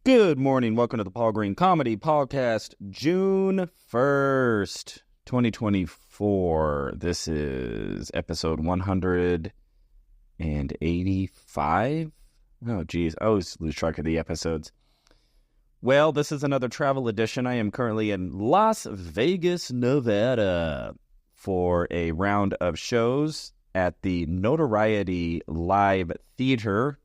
Good morning. Welcome to the Paul Green Comedy PaulCast, June 1st, 2024. This is episode 185. Oh, geez. I always lose track of the episodes. Well, this is another travel edition. I am currently in Las Vegas, Nevada for a round of shows at the Notoriety Live Theater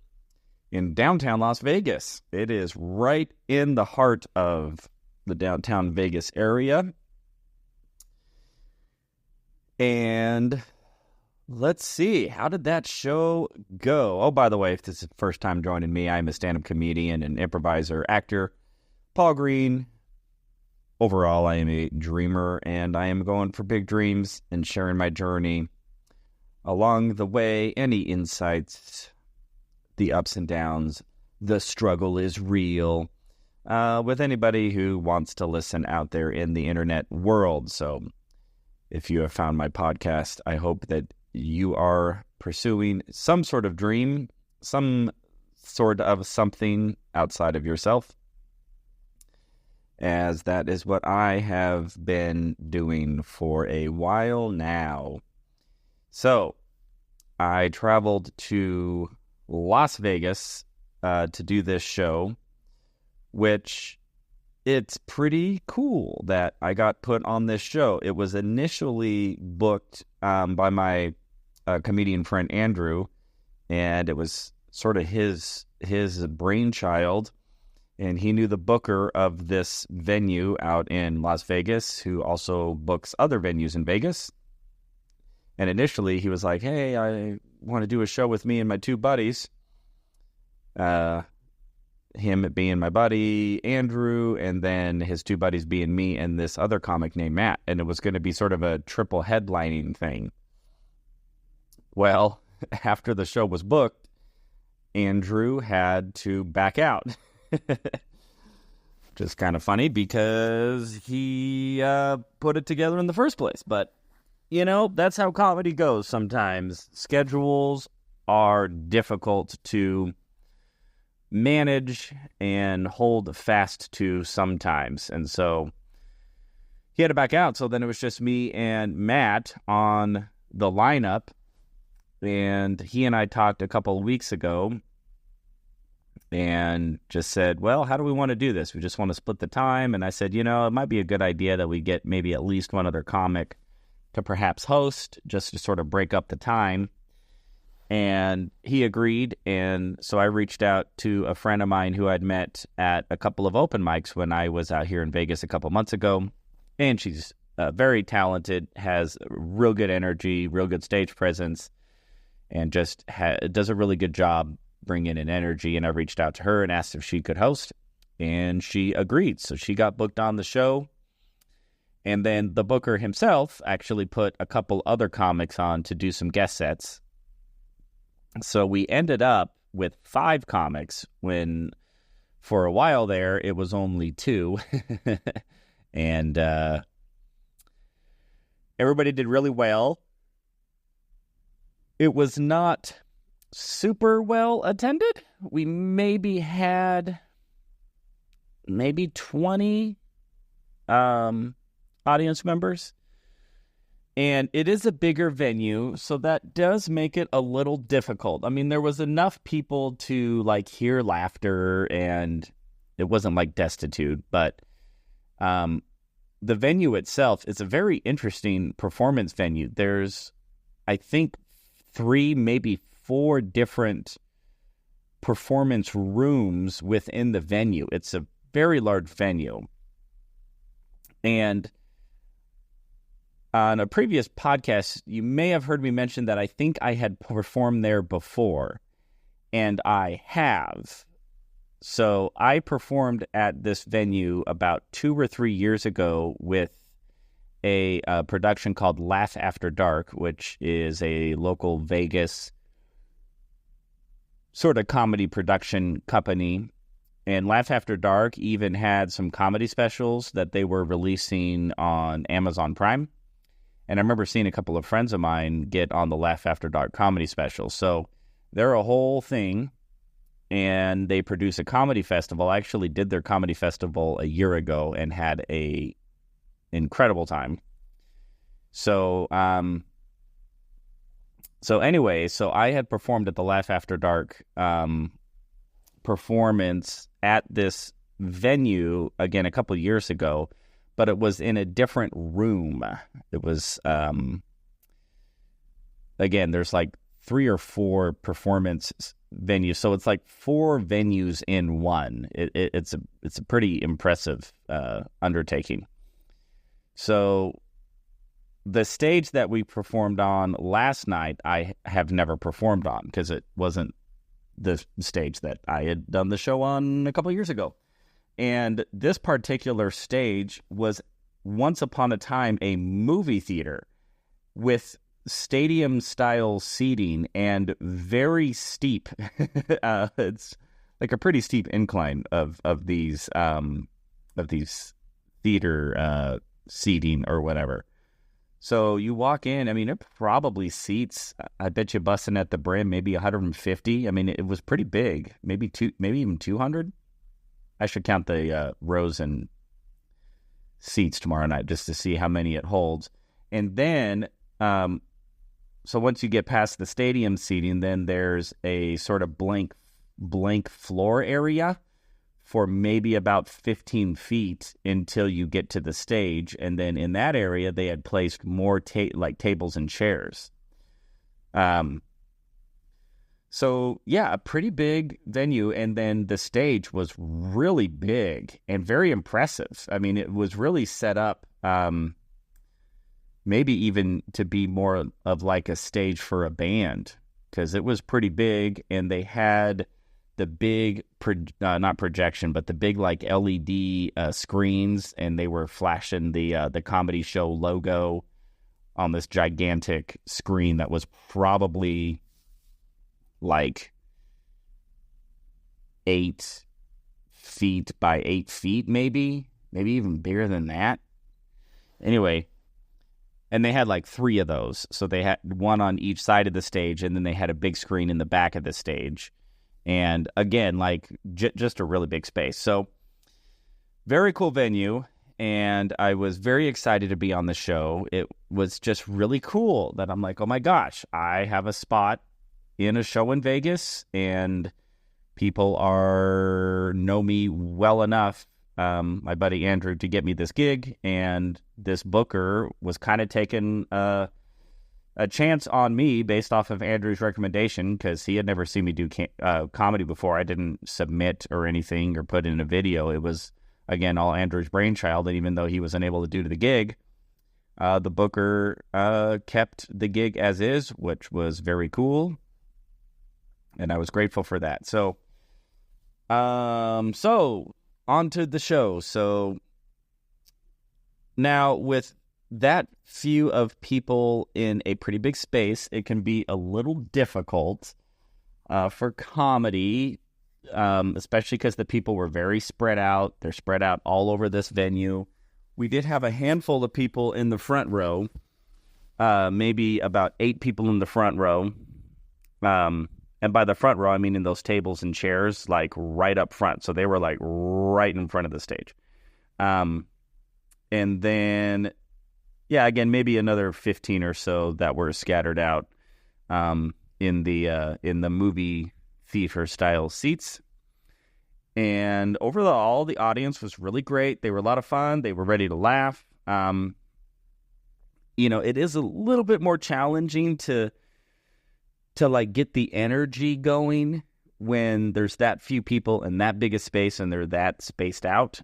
in downtown Las Vegas. It is right in the heart of the downtown Vegas area. And let's see, how did that show go? Oh, by the way, if this is the first time joining me, I'm a stand-up comedian and improviser, actor, Paul Green. Overall, I am a dreamer, and I am going for big dreams and sharing my journey. Along the way, any insights, the ups and downs, the struggle is real, with anybody who wants to listen out there in the internet world. So if you have found my podcast, I hope that you are pursuing some sort of dream, some sort of something outside of yourself, as that is what I have been doing for a while now. So I traveled to Las Vegas to do this show, which it's pretty cool that I got put on this show. It was initially booked by my comedian friend Andrew, and it was sort of his brainchild, and he knew the booker of this venue out in Las Vegas, who also books other venues in Vegas. And initially he was like, hey, I want to do a show with me and my two buddies. Him being my buddy, Andrew, and then his two buddies being me and this other comic named Matt. And it was going to be sort of a triple headlining thing. Well, after the show was booked, Andrew had to back out. Just kind of funny because he put it together in the first place. But you know, that's how comedy goes sometimes. Schedules are difficult to manage and hold fast to sometimes. And so he had to back out. So then it was just me and Matt on the lineup. And he and I talked a couple of weeks ago and just said, well, how do we want to do this? We just want to split the time. And I said, you know, it might be a good idea that we get maybe at least one other comic to perhaps host, just to sort of break up the time. And he agreed, and so I reached out to a friend of mine who I'd met at a couple of open mics when I was out here in Vegas a couple months ago, and she's very talented, has real good energy, real good stage presence, and just does a really good job bringing in energy. And I reached out to her and asked if she could host, and she agreed. So she got booked on the show. And then the booker himself actually put a couple other comics on to do some guest sets. So we ended up with 5 comics when for a while there it was only 2. And everybody did really well. It was not super well attended. We maybe had 20 audience members, and it is a bigger venue, so that does make it a little difficult. I mean, there was enough people to like hear laughter, and it wasn't like destitute, but the venue itself is a very interesting performance venue. There's, I think, 3, maybe 4 different performance rooms within the venue. It's a very large venue. And on a previous podcast, you may have heard me mention that I think I had performed there before, and I have. So I performed at this venue about 2 or 3 years ago with a production called Laugh After Dark, which is a local Vegas sort of comedy production company. And Laugh After Dark even had some comedy specials that they were releasing on Amazon Prime. And I remember seeing a couple of friends of mine get on the Laugh After Dark comedy special. So they're a whole thing. and they produce a comedy festival. I actually did their comedy festival a year ago and had a incredible time. So, so I had performed at the Laugh After Dark performance at this venue again a couple years ago, but it was in a different room. It was again, there's like 3 or 4 performance venues, so it's like 4 venues in one. It's a pretty impressive undertaking. So the stage that we performed on last night, I have never performed on because it wasn't the stage that I had done the show on a couple of years ago. And this particular stage was once upon a time a movie theater with stadium-style seating and very steep. It's like a pretty steep incline of these theater seating or whatever. So you walk in, I mean, it probably seats, I bet you busting at the brim, maybe 150. I mean, it was pretty big, maybe even 200. I should count the rows and seats tomorrow night just to see how many it holds. And then, so once you get past the stadium seating, then there's a sort of blank floor area for maybe about 15 feet until you get to the stage. And then in that area, they had placed more tables and chairs. So yeah, a pretty big venue. And then the stage was really big and very impressive. I mean, it was really set up, maybe even to be more of like a stage for a band, because it was pretty big. And they had the big, not projection, but the big like LED screens, and they were flashing the comedy show logo on this gigantic screen that was probably like 8 feet by 8 feet, maybe even bigger than that. Anyway, and they had like 3 of those. So they had one on each side of the stage, and then they had a big screen in the back of the stage. And again, like just a really big space. So very cool venue. And I was very excited to be on the show. It was just really cool that I'm like, oh my gosh, I have a spot in a show in Vegas, and people know me well enough, my buddy Andrew, to get me this gig. And this booker was kind of taking a chance on me based off of Andrew's recommendation, because he had never seen me do comedy before. I didn't submit or anything or put in a video. It was, again, all Andrew's brainchild. And even though he was unable to do the gig, the booker kept the gig as is, which was very cool. And I was grateful for that. So on to the show. So now with that few of people in a pretty big space, it can be a little difficult for comedy, especially because the people were very spread out. They're spread out all over this venue. We did have a handful of people in the front row, maybe about 8 people in the front row. And by the front row, I mean in those tables and chairs, like right up front. So they were like right in front of the stage. And then, yeah, again, maybe another 15 or so that were scattered out in the movie theater style seats. And overall, the audience was really great. They were a lot of fun. They were ready to laugh. It is a little bit more challenging to like get the energy going when there's that few people in that big a space and they're that spaced out.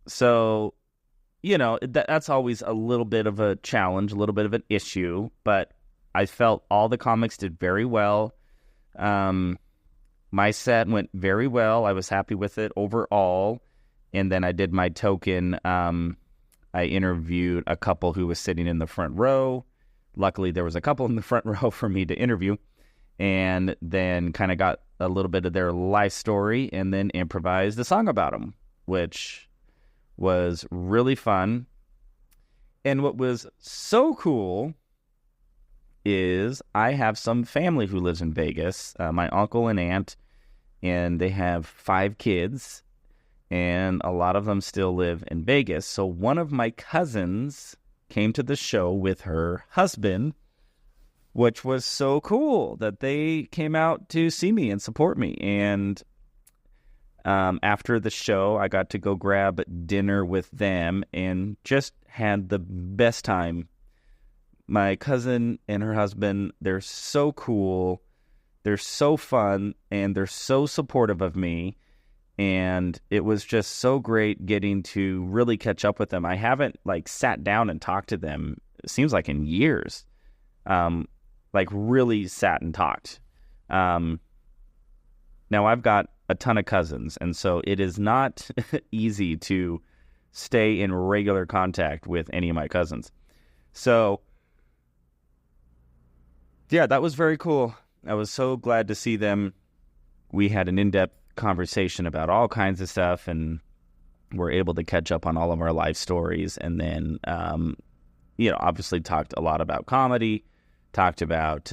So, that's always a little bit of a challenge, a little bit of an issue, but I felt all the comics did very well. My set went very well. I was happy with it overall. And then I did my token. I interviewed a couple who was sitting in the front row. Luckily, there was a couple in the front row for me to interview, and then kind of got a little bit of their life story and then improvised a song about them, which was really fun. And what was so cool is I have some family who lives in Vegas, my uncle and aunt, and they have 5 kids, and a lot of them still live in Vegas. So one of my cousins came to the show with her husband, which was so cool that they came out to see me and support me. And after the show, I got to go grab dinner with them and just had the best time. My cousin and her husband, they're so cool, they're so fun, and they're so supportive of me. And it was just so great getting to really catch up with them. I haven't sat down and talked to them, it seems like in years. Really sat and talked. Now I've got a ton of cousins, and so it is not easy to stay in regular contact with any of my cousins. So yeah, that was very cool. I was so glad to see them. We had an in-depth conversation about all kinds of stuff, and we're able to catch up on all of our life stories. And then, obviously talked a lot about comedy, talked about,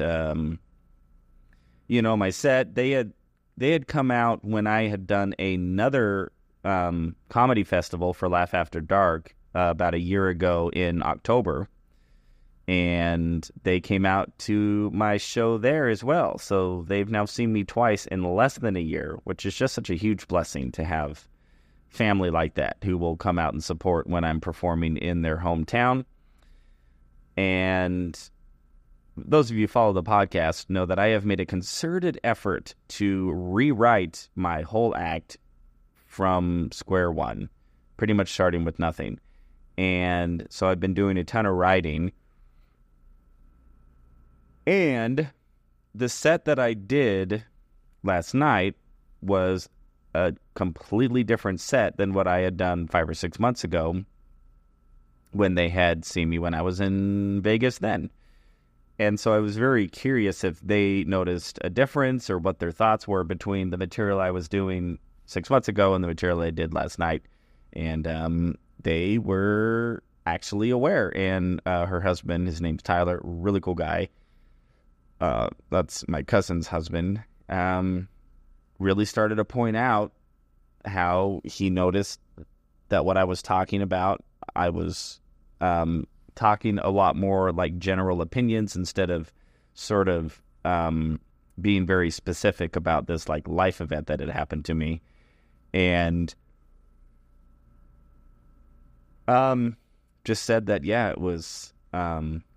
my set. They had come out when I had done another comedy festival for Laugh After Dark about a year ago in October. And they came out to my show there as well. So they've now seen me twice in less than a year, which is just such a huge blessing to have family like that who will come out and support when I'm performing in their hometown. And those of you who follow the podcast know that I have made a concerted effort to rewrite my whole act from square one, pretty much starting with nothing. And so I've been doing a ton of writing. And the set that I did last night was a completely different set than what I had done 5 or 6 months ago when they had seen me when I was in Vegas then. And so I was very curious if they noticed a difference or what their thoughts were between the material I was doing 6 months ago and the material I did last night. And they were actually aware. And her husband, his name's Tyler, really cool guy. That's my cousin's husband, really started to point out how he noticed that what I was talking about, I was talking a lot more like general opinions instead of sort of being very specific about this life event that had happened to me. And just said that, yeah, it was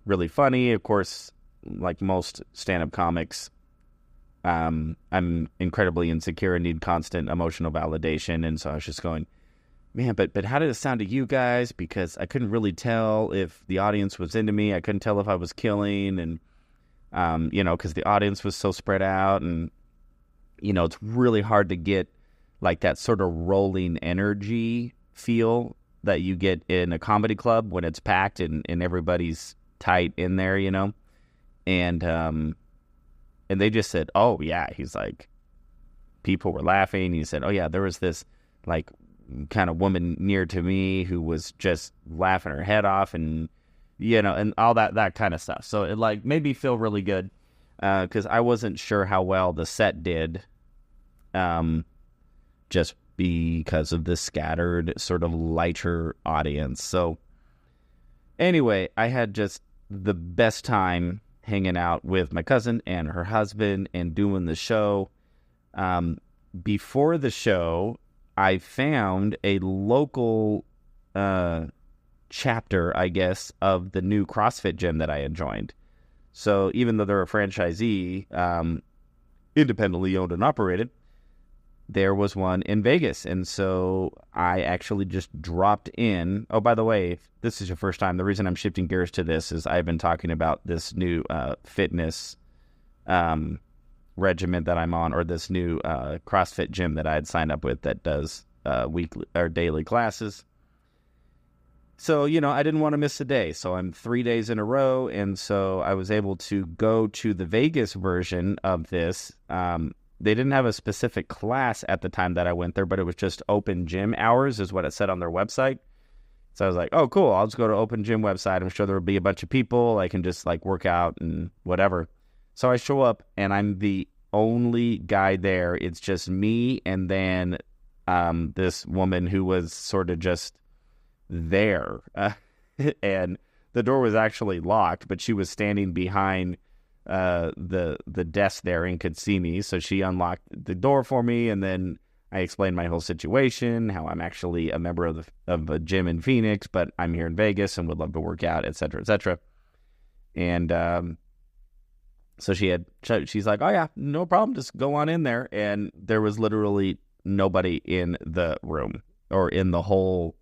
really funny. Of course, like most stand-up comics, I'm incredibly insecure and need constant emotional validation. And so I was just going, man, but how did it sound to you guys? Because I couldn't really tell if the audience was into me. I couldn't tell if I was killing. And, because the audience was so spread out. And, it's really hard to get that sort of rolling energy feel that you get in a comedy club when it's packed and everybody's tight in there, And they just said, oh, yeah. He's like, people were laughing. He said, oh, yeah, there was this kind of woman near to me who was just laughing her head off and, and all that kind of stuff. So it made me feel really good because I wasn't sure how well the set did just because of the scattered sort of lighter audience. So anyway, I had just the best time hanging out with my cousin and her husband and doing the show. Before the show, I found a local chapter, I guess, of the new CrossFit gym that I had joined. So even though they're a franchisee, independently owned and operated, there was one in Vegas. And so I actually just dropped in. Oh, by the way, if this is your first time, the reason I'm shifting gears to this is I've been talking about this new fitness regimen that I'm on, or this new CrossFit gym that I had signed up with that does weekly or daily classes. So, I didn't want to miss a day. So I'm 3 days in a row. And so I was able to go to the Vegas version of this. They didn't have a specific class at the time that I went there, but it was just open gym hours is what it said on their website. So I was like, oh, cool. I'll just go to Open Gym website. I'm sure there'll be a bunch of people. I can just like work out and whatever. So I show up and I'm the only guy there. It's just me and then this woman who was sort of just there. And the door was actually locked, but she was standing behind the desk there and could see me. So she unlocked the door for me, and then I explained my whole situation, how I'm actually a member of a gym in Phoenix, but I'm here in Vegas and would love to work out, et cetera, et cetera. And so she's like, oh yeah, no problem, just go on in there. And there was literally nobody in the room or in the whole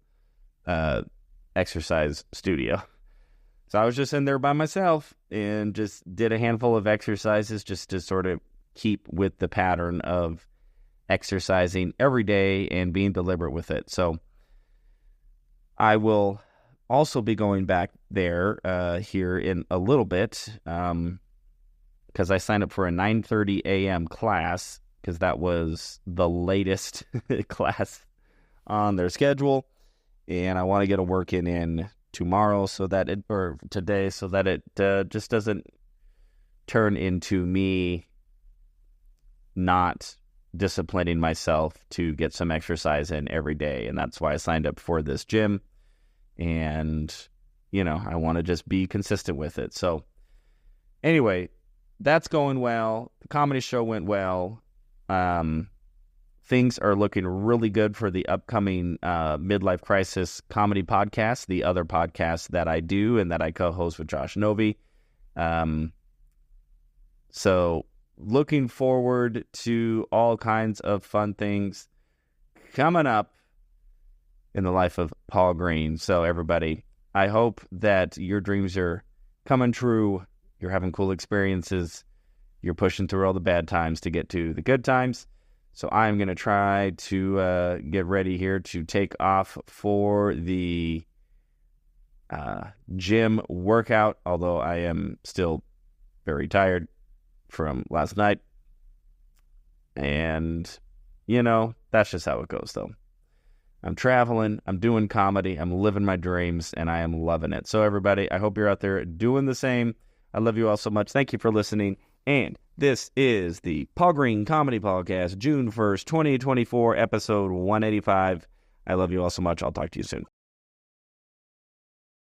exercise studio. So I was just in there by myself and just did a handful of exercises just to sort of keep with the pattern of exercising every day and being deliberate with it. So I will also be going back there here in a little bit because I signed up for a 9:30 a.m. class because that was the latest class on their schedule. And I want to get a workout in tomorrow or today so that it just doesn't turn into me not disciplining myself to get some exercise in every day. And that's why I signed up for this gym. And, I want to just be consistent with it. So anyway, that's going well. The comedy show went well. Things are looking really good for the upcoming Midlife Crisis comedy podcast, the other podcast that I do and that I co-host with Josh Novi. So looking forward to all kinds of fun things coming up in the life of Paul Green. So everybody, I hope that your dreams are coming true. You're having cool experiences. You're pushing through all the bad times to get to the good times. So I'm going to try to get ready here to take off for the gym workout, although I am still very tired from last night. And, that's just how it goes, though. I'm traveling, I'm doing comedy, I'm living my dreams, and I am loving it. So everybody, I hope you're out there doing the same. I love you all so much. Thank you for listening. And this is the Paul Green Comedy Podcast, June 1st, 2024, episode 185. I love you all so much. I'll talk to you soon.